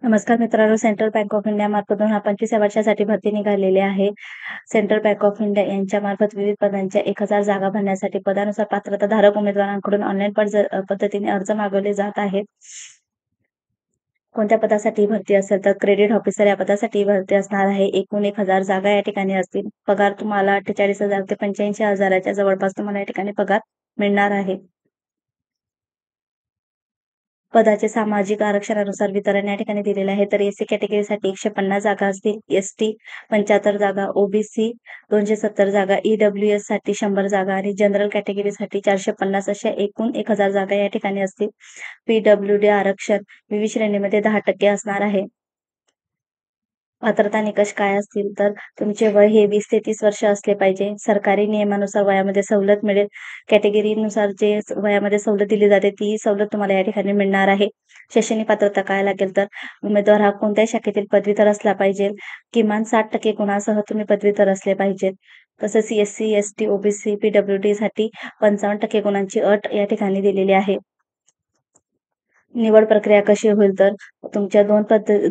नमस्कार मित्रांनो, central bank of India मार्फत 2025 या वर्षासाठी भरती निघालेली आहे. सेंट्रल बँक ऑफ इंडिया यांच्या मार्फत विविध पदांच्या 1000 जागा भरण्यासाठी पदानुसार पात्रताधारक उमेदवारांकडून ऑनलाईन पद्धतीने अर्ज मागवले जात आहेत. कोणत्या पदासाठी भरती असेल तर क्रेडिट ऑफिसर या पदासाठी भरती असणार आहे. एकूण 1000 जागा या ठिकाणी असतील. पगार तुम्हाला 48,000 ते 85,000च्या जवळपास तुम्हाला या ठिकाणी पगार मिळणार आहे. पदाचे सामाजिक आरक्षणानुसार वितरण या ठिकाणी दिलेले आहे. तर एससी कॅटेगरीसाठी 150 जागा असतील, एसटी 75 जागा, ओबीसी 270 जागा, ईडब्ल्यूएस साठी 100 जागा आणि जनरल कॅटेगरीसाठी 450 अशा एकूण 1000 जागा या ठिकाणी असतील. पीडब्ल्यूडी आरक्षण विविध श्रेणीमध्ये 10% असणार आहे. पात्रता निकष काय असतील तर तुमचे वय हे 20 ते 30 वर्ष असले पाहिजे. सरकारी नियमानुसार वयामध्ये सवलत मिळेल. कॅटेगरीनुसार जे वयामध्ये सवलत दिली जाते ती सवलत तुम्हाला या ठिकाणी मिळणार आहे. शैक्षणिक पात्रता काय लागेल तर उमेदवार हा कोणत्याही शाखेतील पदवीधर असला पाहिजे. किमान 60% गुणांसह तुम्ही पदवीधर असले पाहिजेत. तसेच एससी, एसटी, ओबीसी, पीडब्ल्यूडी साठी 55% गुणांची अट या ठिकाणी दिलेली आहे. निवड प्रक्रिया कशी होईल तर तुमच्या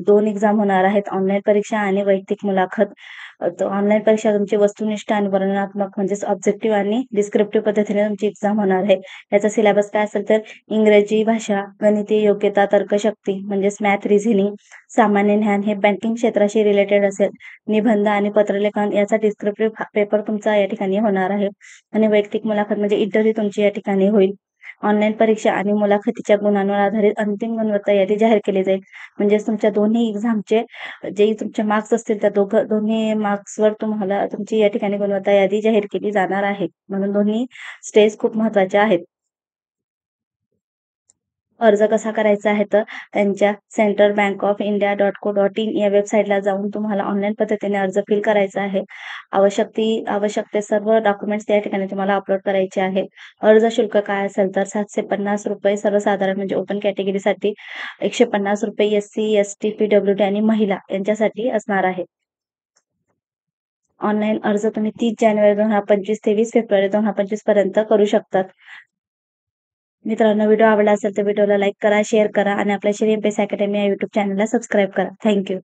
दोन एक्झाम होणार आहेत. ऑनलाईन परीक्षा आणि वैयक्तिक मुलाखत. ऑनलाईन परीक्षा तुमची वस्तुनिष्ठ आणि वर्णनात्मक म्हणजेच ऑब्जेक्टिव्ह आणि डिस्क्रिप्टिव्ह पद्धतीने तुमची एक्झाम होणार आहे. याचा सिलेबस काय असेल तर इंग्रजी भाषा, गणितीय योग्यता, तर्कशक्ती म्हणजेच मॅथ, रिझनिंग, सामान्य ज्ञान हे बँकिंग क्षेत्राशी रिलेटेड असेल. निबंध आणि पत्रलेखन याचा डिस्क्रिप्टिव्ह पेपर तुमचा या ठिकाणी होणार आहे. आणि वैयक्तिक मुलाखत म्हणजे इंटरव्ह्यू तुमची या ठिकाणी होईल. ऑनलाईन परीक्षा आणि मुलाखतीच्या गुणांवर आधारित अंतिम गुणवत्ता यादी जाहीर केली जाईल. म्हणजेच तुमच्या दोन्ही एक्झामचे जे तुमचे मार्क्स असतील त्या दोन्ही मार्क्सवर तुम्हाला तुमची या ठिकाणी गुणवत्ता यादी जाहीर केली जाणार आहे. म्हणून दोन्ही स्टेज खूप महत्त्वाच्या आहेत. अर्ज कसा करायचा आहे तर त्यांच्या centralbankofIndia.co.in या वेबसाईटला जाऊन तुम्हाला ऑनलाईन पद्धतीने अर्ज फिल करायचा आहे. आवश्यक ते सर्व डॉक्युमेंट्स त्या ठिकाणी तुम्हाला अपलोड करायचे आहेत. अर्ज शुल्क काय असेल तर ₹750 सर्वसाधारण म्हणजे ओपन कॅटेगरीसाठी, ₹150 एससी, एसटी, पीडब्ल्यूडी आणि महिला यांच्यासाठी असणार आहे. ऑनलाईन अर्ज तुम्ही 30 जानेवारी 2025 ते 20 फेब्रुवारी 2025 पर्यंत करू शकतात. मित्रांनो, व्हिडिओ आवडला असेल तर व्हिडिओला लाईक करा, शेअर करा आणि आपल्या श्री एम-पी-एस अकॅडमी या यूट्यूब चॅनलला सबस्क्राईब करा. Thank you.